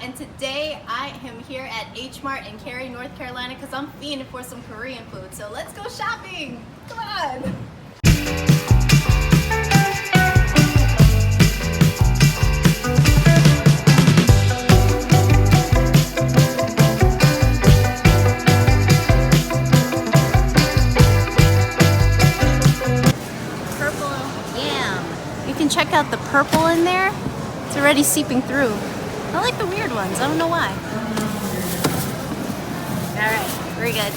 and today I am here at Hmart in Cary, North Carolina because I'm fiending for some Korean food. So let's go shopping! Come on! You can check out the purple in there. It's already seeping through. I like the weird ones. I don't know why. All right, very good.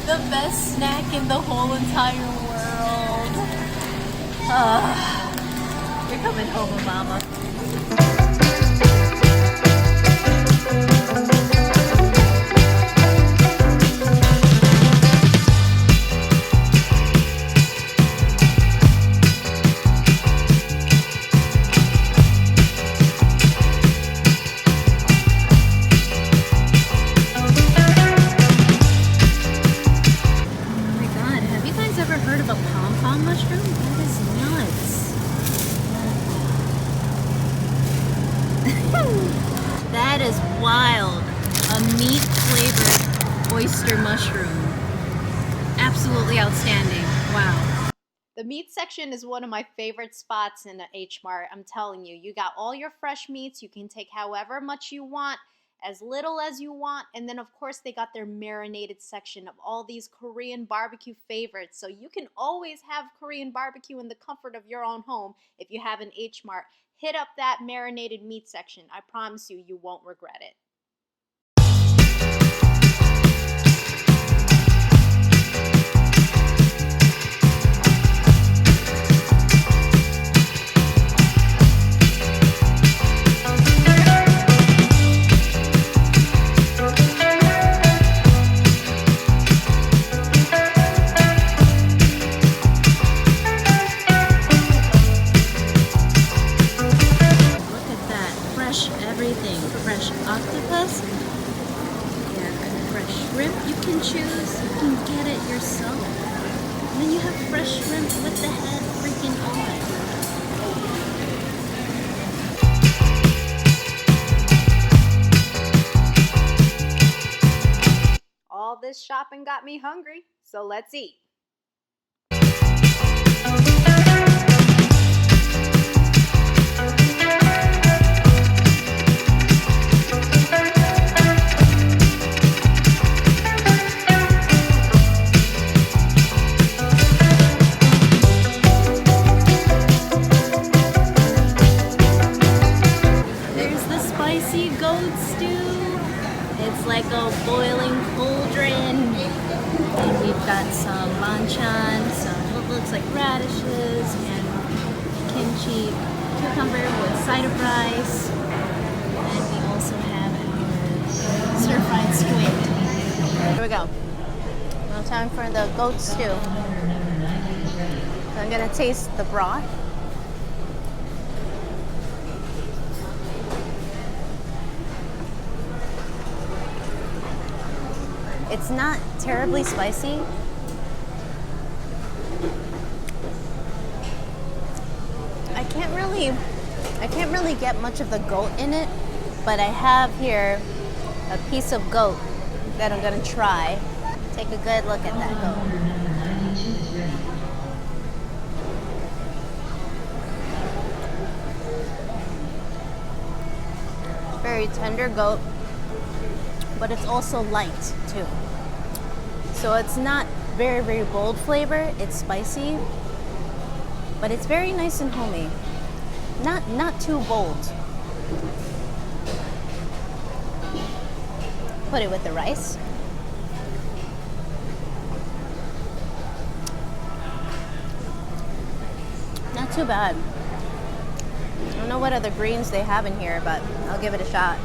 The best snack in the whole entire world. You're coming home, Mama. Mushroom? That is nuts. That is wild. A meat flavored oyster mushroom. Absolutely outstanding. Wow. The meat section is one of my favorite spots in the Hmart. I'm telling you, you got all your fresh meats. You can take however much you want, as little as you want, and then of course they got their marinated section of all these Korean barbecue favorites. So you can always have Korean barbecue in the comfort of your own home if you have an Hmart. Hit up that marinated meat section. I promise you, you won't regret it. Everything. Fresh octopus, yeah, fresh shrimp you can choose, you can get it yourself. And then you have fresh shrimp with the head freaking on. All this shopping got me hungry, so let's eat. It's like a boiling cauldron, and we've got some banchan, some what looks like radishes, and kimchi cucumber with side of rice, and we also have our stir-fried squid. Here we go. Now time for the goat stew. I'm gonna taste the broth. It's not terribly spicy. I can't really get much of the goat in it, but I have here a piece of goat that I'm gonna try. Take a good look at that goat. Very tender goat, but it's also light too. So it's not very, very bold flavor. It's spicy, but it's very nice and homey. Not too bold. Put it with the rice. Not too bad. I don't know what other greens they have in here, but I'll give it a shot.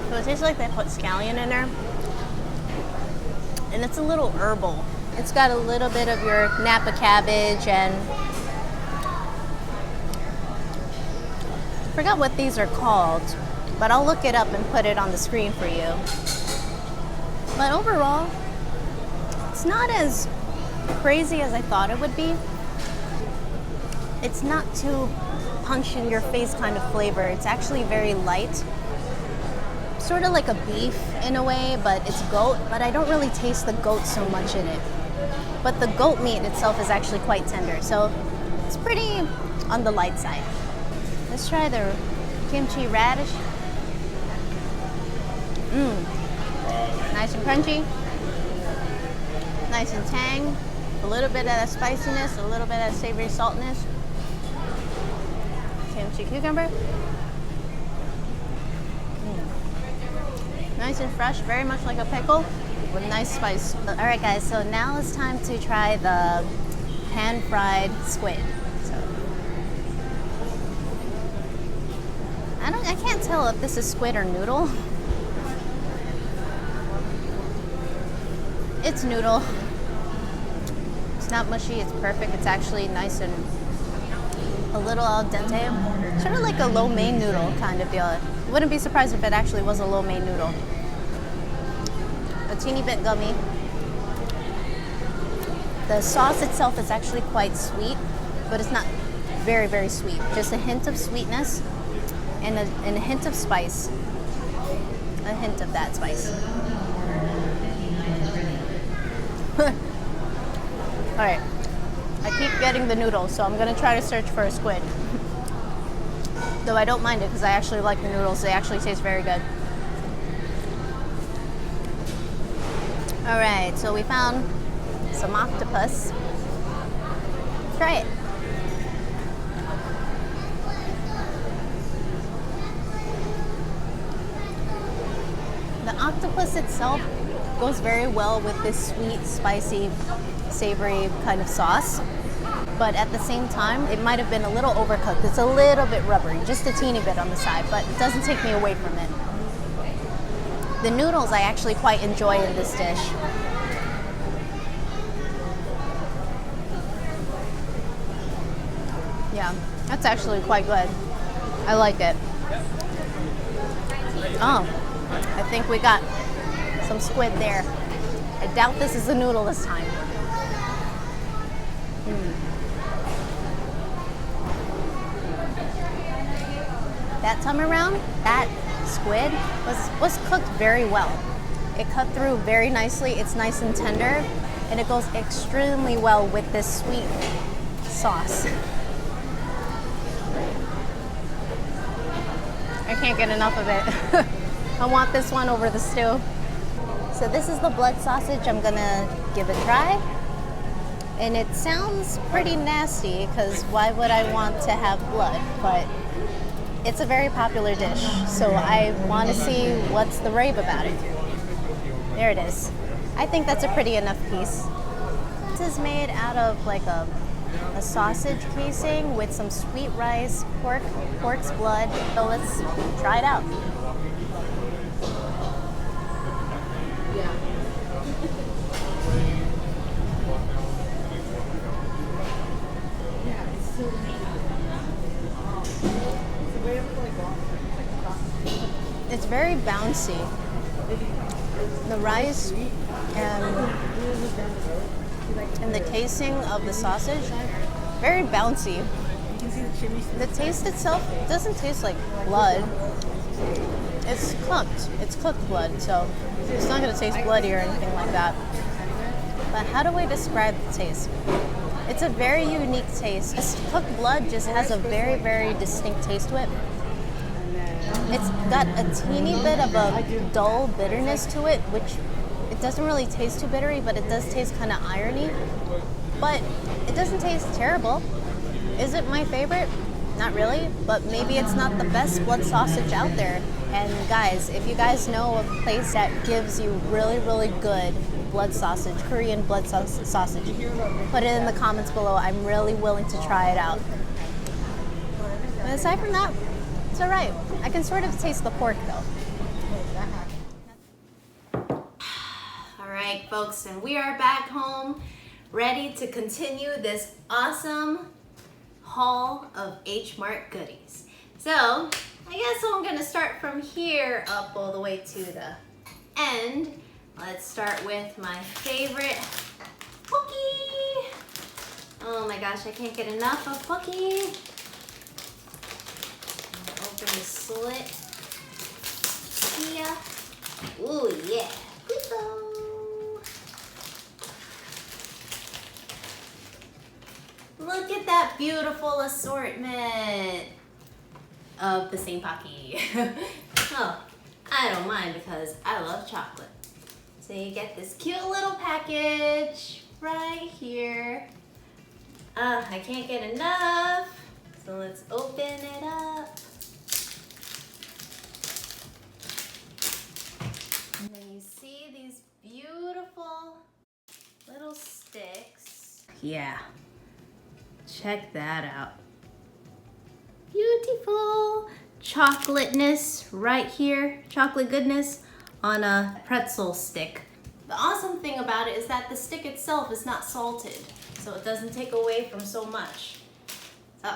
So it tastes like they put scallion in there. And it's a little herbal. It's got a little bit of your Napa cabbage and I forgot what these are called, but I'll look it up and put it on the screen for you. But overall, it's not as crazy as I thought it would be. It's not too punch in your face kind of flavor. It's actually very light. Sort of like a beef in a way, but it's goat, but I don't really taste the goat so much in it. But the goat meat itself is actually quite tender, so it's pretty on the light side. Let's try the kimchi radish. Nice and crunchy, nice and tang, a little bit of that spiciness, a little bit of that savory saltness. Kimchi cucumber. Nice and fresh, very much like a pickle with nice spice. All right guys, so now it's time to try the pan-fried squid. So I can't tell if this is squid or noodle. It's noodle. It's not mushy, it's perfect. It's actually nice and a little al dente. Sort of like a lo mein noodle kind of deal. Wouldn't be surprised if it actually was a lo mein noodle. A teeny bit gummy. The sauce itself is actually quite sweet, but it's not very, very sweet. Just a hint of sweetness and a hint of spice. A hint of that spice. Alright, I keep getting the noodles, so I'm going to try to search for a squid. Though I don't mind it because I actually like the noodles. They actually taste very good. Alright, so we found some octopus. Let's try it. The octopus itself goes very well with this sweet, spicy, savory kind of sauce. But at the same time, it might have been a little overcooked. It's a little bit rubbery, just a teeny bit on the side, but it doesn't take me away from it. The noodles I actually quite enjoy in this dish. Yeah, that's actually quite good. I like it. Oh, I think we got some squid there. I doubt this is a noodle this time. That time around, that squid was cooked very well. It cut through very nicely. It's nice and tender, and it goes extremely well with this sweet sauce. I can't get enough of it. I want this one over the stew. So this is the blood sausage. I'm gonna give it a try. And it sounds pretty nasty, because why would I want to have blood? But it's a very popular dish, so I want to see what's the rave about it. There it is. I think that's a pretty enough piece. This is made out of like a sausage casing with some sweet rice, pork's blood. So let's try it out. It's very bouncy. The rice and the casing of the sausage, very bouncy. The taste itself doesn't taste like blood. It's cooked. It's cooked blood, so it's not gonna taste bloody or anything like that. But how do I describe the taste? It's a very unique taste. Cooked blood just has a very, very distinct taste to it. It's got a teeny bit of a dull bitterness to it, which it doesn't really taste too bittery, but it does taste kind of irony. But it doesn't taste terrible. Is it my favorite? Not really, but maybe it's not the best blood sausage out there. And guys, if you guys know of a place that gives you really, really good blood sausage, Korean blood sausage, put it in the comments below. I'm really willing to try it out. And aside from that, it's all right. I can sort of taste the pork though. All right, folks, and we are back home, ready to continue this awesome haul of Hmart goodies. So, I guess I'm gonna start from here up all the way to the end. Let's start with my favorite Pookie. Oh my gosh, I can't get enough of Pookie. Open the slit here. Ooh yeah, Pookie. Look at that beautiful assortment of the same Pocky. Oh, I don't mind because I love chocolate. So you get this cute little package right here. I can't get enough. So let's open it up. And then you see these beautiful little sticks. Yeah. Check that out. Beautiful chocolateness right here, chocolate goodness on a pretzel stick. The awesome thing about it is that the stick itself is not salted, so it doesn't take away from so much. So,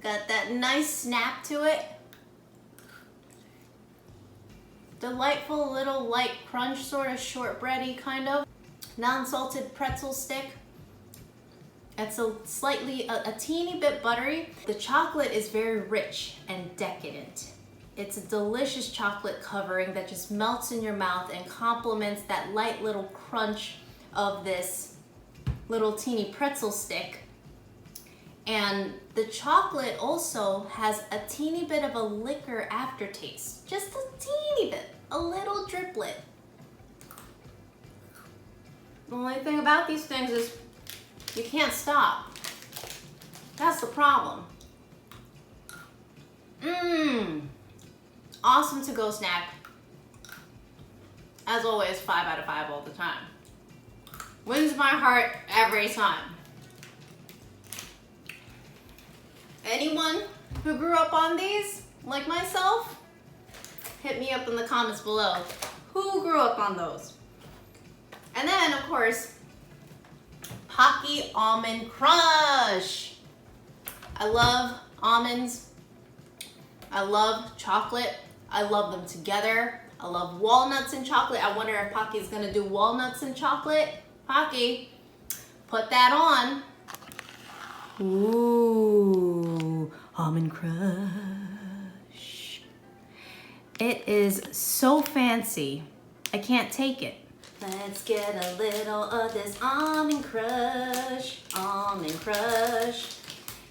got that nice snap to it. Delightful little light crunch, sort of shortbready kind of. Non-salted pretzel stick. It's a teeny bit buttery. The chocolate is very rich and decadent. It's a delicious chocolate covering that just melts in your mouth and complements that light little crunch of this little teeny pretzel stick. And the chocolate also has a teeny bit of a liquor aftertaste. Just a teeny bit, a little driplet. The only thing about these things is you can't stop. That's the problem. Awesome to-go snack. As always, 5 out of 5 all the time. Wins my heart every time. Anyone who grew up on these, like myself, hit me up in the comments below. Who grew up on those? And then, of course, Pocky Almond Crush. I love almonds. I love chocolate. I love them together. I love walnuts and chocolate. I wonder if Pocky's gonna do walnuts and chocolate. Pocky, put that on. Ooh, Almond Crush. It is so fancy. I can't take it. Let's get a little of this Almond Crush. Almond Crush.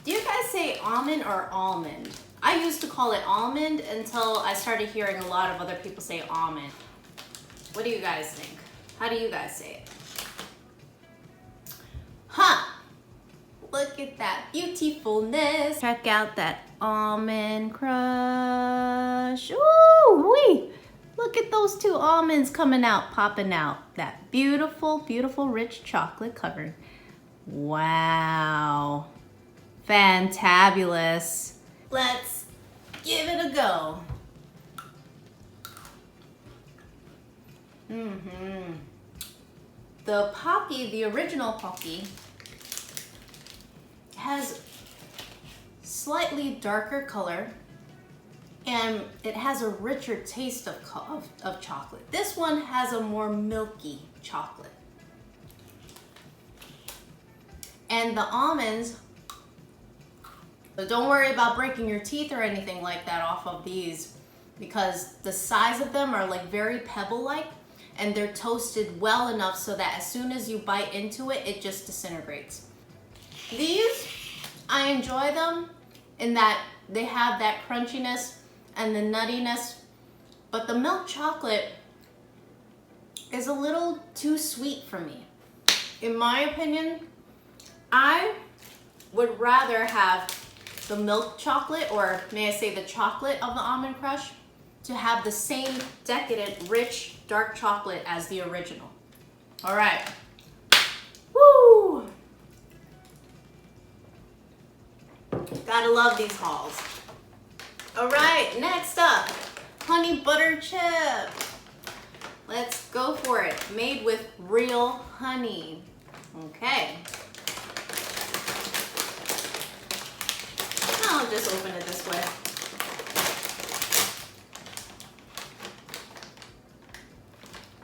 Do you guys say almond or almond? I used to call it almond until I started hearing a lot of other people say almond. What do you guys think? How do you guys say it? Huh? Look at that beautifulness. Check out that Almond Crush. Ooh-wee. Look at those 2 almonds coming out, popping out. That beautiful, beautiful, rich chocolate covering. Wow. Fantabulous. Let's give it a go. The Pocky, the original Pocky, has slightly darker color and it has a richer taste of chocolate. This one has a more milky chocolate. And the almonds, but don't worry about breaking your teeth or anything like that off of these, because the size of them are like very pebble-like, and they're toasted well enough so that as soon as you bite into it, it just disintegrates. These, I enjoy them in that they have that crunchiness and the nuttiness, but the milk chocolate is a little too sweet for me. In my opinion, I would rather have the milk chocolate, or may I say the chocolate of the Almond Crush, to have the same decadent, rich, dark chocolate as the original. All right. Woo! Gotta love these hauls. All right, next up, honey butter chip. Let's go for it. Made with real honey. Okay. I'll just open it this way.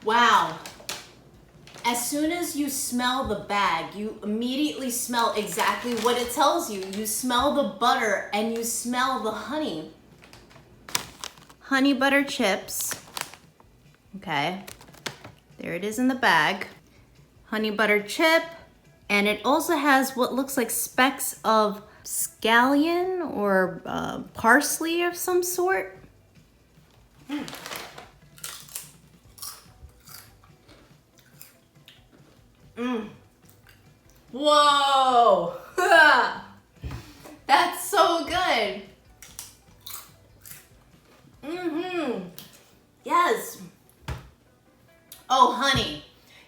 Wow. As soon as you smell the bag, you immediately smell exactly what it tells you. You smell the butter and you smell the honey. Honey butter chips. Okay. There it is in the bag. Honey butter chip. And it also has what looks like specks of scallion or parsley of some sort. Whoa! That's so good. Yes. Oh, honey,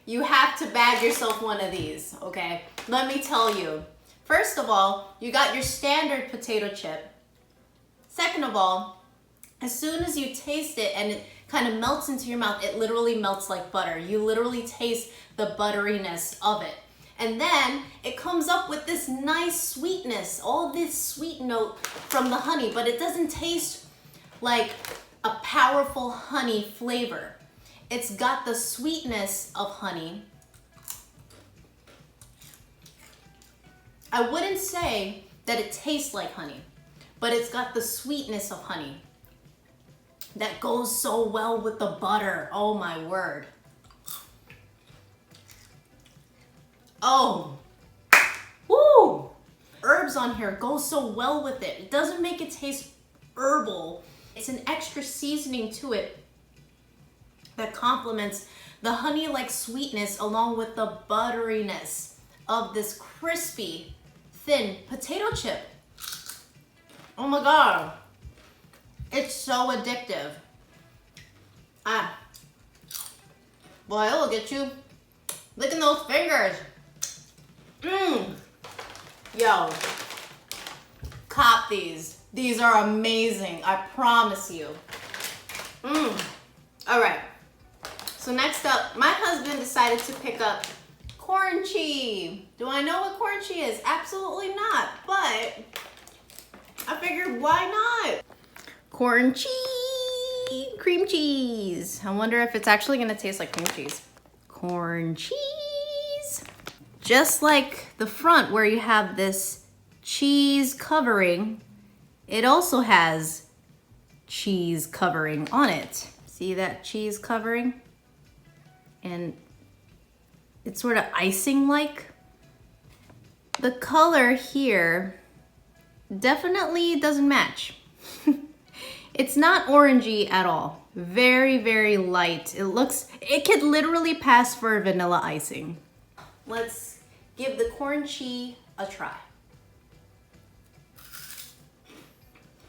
you have to bag yourself one of these, okay? Let me tell you. First of all, you got your standard potato chip. Second of all, as soon as you taste it and it kind of melts into your mouth, it literally melts like butter. You literally taste the butteriness of it. And then it comes up with this nice sweetness, all this sweet note from the honey, but it doesn't taste like a powerful honey flavor. It's got the sweetness of honey. I wouldn't say that it tastes like honey, but it's got the sweetness of honey that goes so well with the butter. Oh my word. Oh, woo! Herbs on here go so well with it. It doesn't make it taste herbal. It's an extra seasoning to it that complements the honey-like sweetness along with the butteriness of this crispy, thin potato chip. Oh my God. It's so addictive. Boy, look at you. Look at those fingers. Yo, cop these. These are amazing, I promise you. All right, so next up, my husband decided to pick up corn cheese. Do I know what corn cheese is? Absolutely not, but I figured why not? Corn cheese, cream cheese. I wonder if it's actually gonna taste like cream cheese. Corn cheese. Just like the front where you have this cheese covering, it also has cheese covering on it. See that cheese covering? And it's sort of icing-like. The color here definitely doesn't match. It's not orangey at all. Very, very light. It could literally pass for vanilla icing. Let's give the corn cheese a try.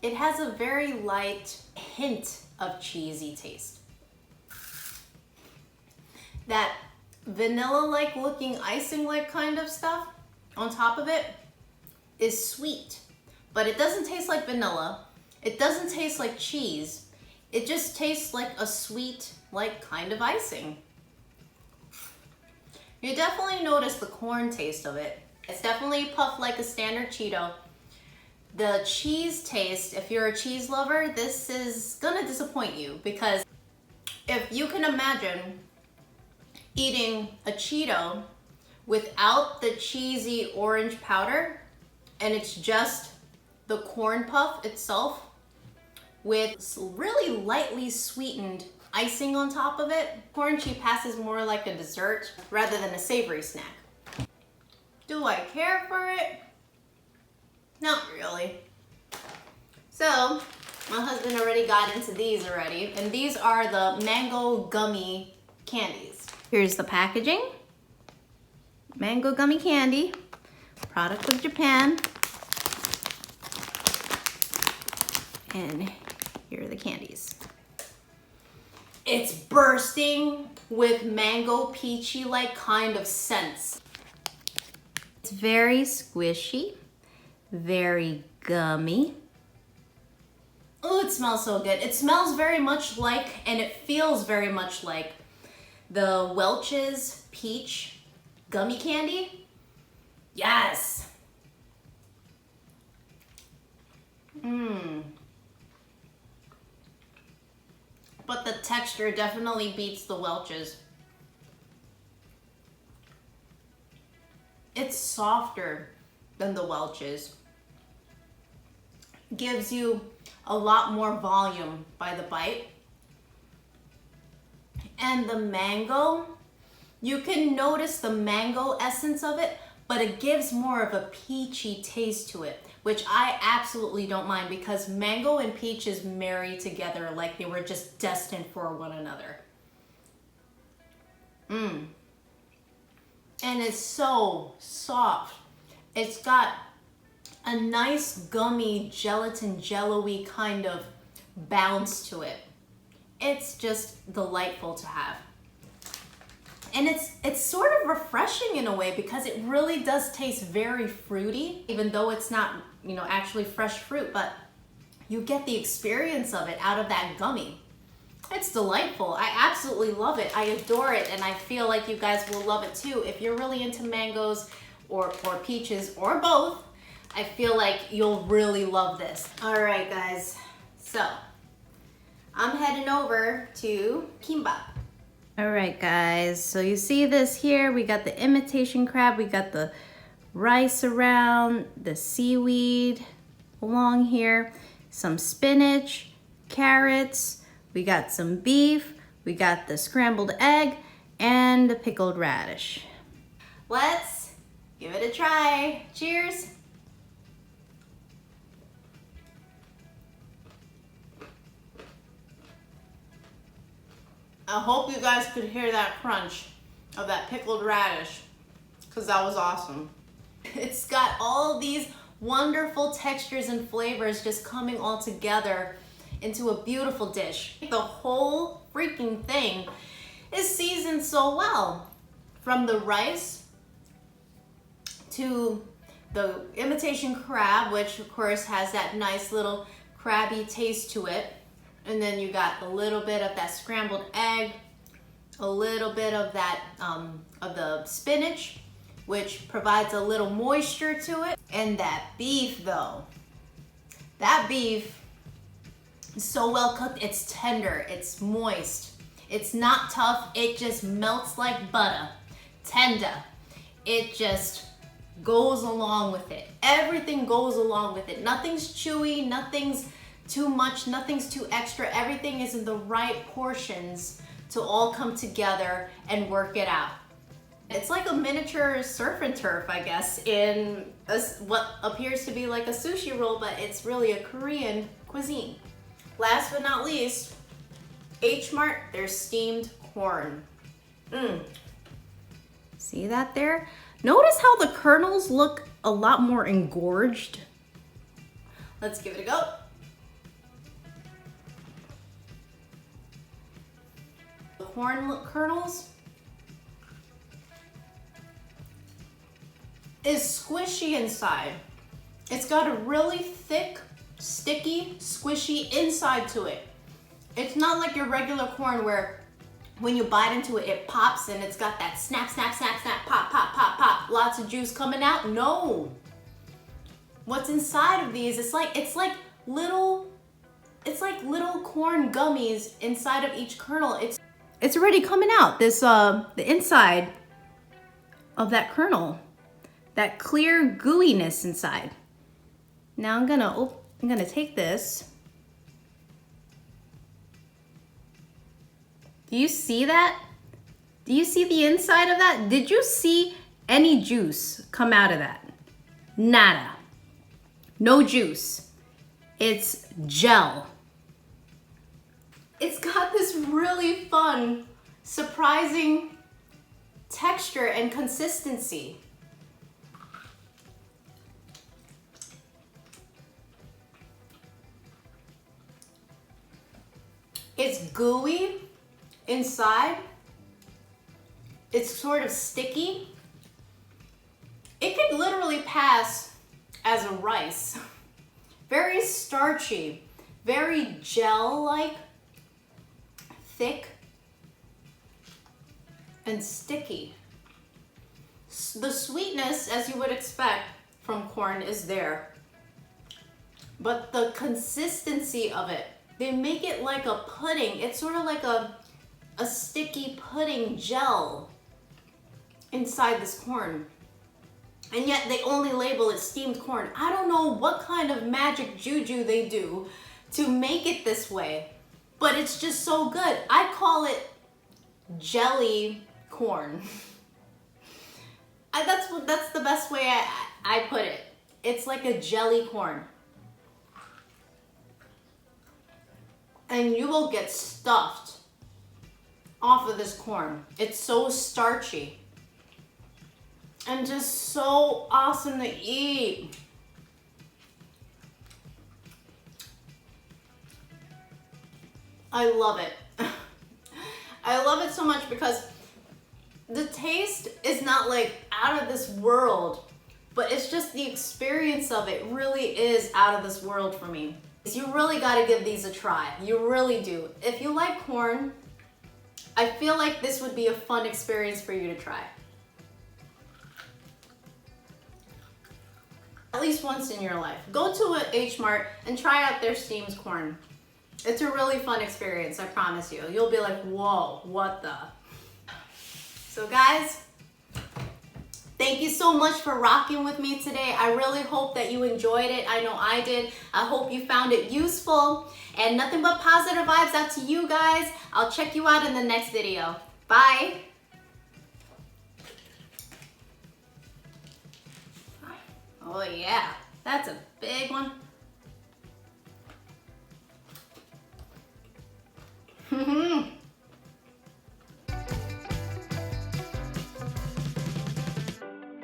It has a very light hint of cheesy taste. That vanilla-like looking icing-like kind of stuff on top of it is sweet, but it doesn't taste like vanilla. It doesn't taste like cheese. It just tastes like a sweet, like kind of icing. You definitely notice the corn taste of it. It's definitely puffed like a standard Cheeto. The cheese taste, if you're a cheese lover, this is gonna disappoint you, because if you can imagine eating a Cheeto without the cheesy orange powder, and it's just the corn puff itself with really lightly sweetened icing on top of it, corn chip passes more like a dessert rather than a savory snack. Do I care for it? Not really. So, my husband already got into these already, and these are the mango gummy candies. Here's the packaging. Mango gummy candy, product of Japan. And here are the candies. It's bursting with mango peachy-like kind of scents. It's very squishy, very gummy. Oh, it smells so good. It smells very much like, and it feels very much like, the Welch's Peach gummy candy. Yes. But the texture definitely beats the Welch's. It's softer than the Welch's. Gives you a lot more volume by the bite. And the mango, you can notice the mango essence of it, but it gives more of a peachy taste to it, which I absolutely don't mind, because mango and peaches marry together like they were just destined for one another. And it's so soft. It's got a nice gummy gelatin jello-y kind of bounce to it. It's just delightful to have. And it's sort of refreshing in a way, because it really does taste very fruity, even though it's not, you know, actually fresh fruit, but you get the experience of it out of that gummy. It's delightful. I absolutely love it. I adore it, and I feel like you guys will love it too. If you're really into mangoes or peaches or both, I feel like you'll really love this. All right, guys. So I'm heading over to kimbap. All right, guys, so you see this here, we got the imitation crab, we got the rice around, the seaweed along here, some spinach, carrots, we got some beef, we got the scrambled egg, and the pickled radish. Let's give it a try. Cheers. I hope you guys could hear that crunch of that pickled radish, because that was awesome. It's got all these wonderful textures and flavors just coming all together into a beautiful dish. The whole freaking thing is seasoned so well. From the rice to the imitation crab, which of course has that nice little crabby taste to it. And then you got a little bit of that scrambled egg, a little bit of that, of the spinach, which provides a little moisture to it. And that beef though, that beef is so well cooked, it's tender, it's moist. It's not tough, it just melts like butter. Tender. It just goes along with it. Everything goes along with it. Nothing's chewy, nothing's too much, nothing's too extra. Everything is in the right portions to all come together and work it out. It's like a miniature surf and turf, I guess, in what appears to be like a sushi roll, but it's really a Korean cuisine. Last but not least, Hmart, their steamed corn. See that there? Notice how the kernels look a lot more engorged. Let's give it a go. The corn kernels is squishy inside. It's got a really thick, sticky, squishy inside to it. It's not like your regular corn where when you bite into it, it pops and it's got that snap, snap, snap, snap, pop, pop, pop, pop, lots of juice coming out. No. what's inside of these, it's like little corn gummies inside of each kernel. It's already coming out, this the inside of that kernel, that clear gooiness inside. Now I'm gonna take this. Do you see that? Do you see the inside of that? Did you see any juice come out of that? Nada. No juice. It's gel. It's got this really fun, surprising texture and consistency. It's gooey inside. It's sort of sticky. It could literally pass as a rice. Very starchy, very gel-like, thick, and sticky. The sweetness, as you would expect from corn, is there. But the consistency of it, they make it like a pudding. It's sort of like a sticky pudding gel inside this corn. And yet they only label it steamed corn. I don't know what kind of magic juju they do to make it this way, but it's just so good. I call it jelly corn. That's the best way I put it. It's like a jelly corn. And you will get stuffed off of this corn. It's so starchy and just so awesome to eat. I love it. I love it so much because the taste is not like out of this world, but it's just the experience of it really is out of this world for me. You really gotta give these a try. You really do. If you like corn, I feel like this would be a fun experience for you to try. At least once in your life. Go to a Hmart and try out their steamed corn. It's a really fun experience, I promise you. You'll be like, whoa, what the? So guys, thank you so much for rocking with me today. I really hope that you enjoyed it. I know I did. I hope you found it useful. And nothing but positive vibes out to you guys. I'll check you out in the next video. Bye. Oh yeah, that's a big one.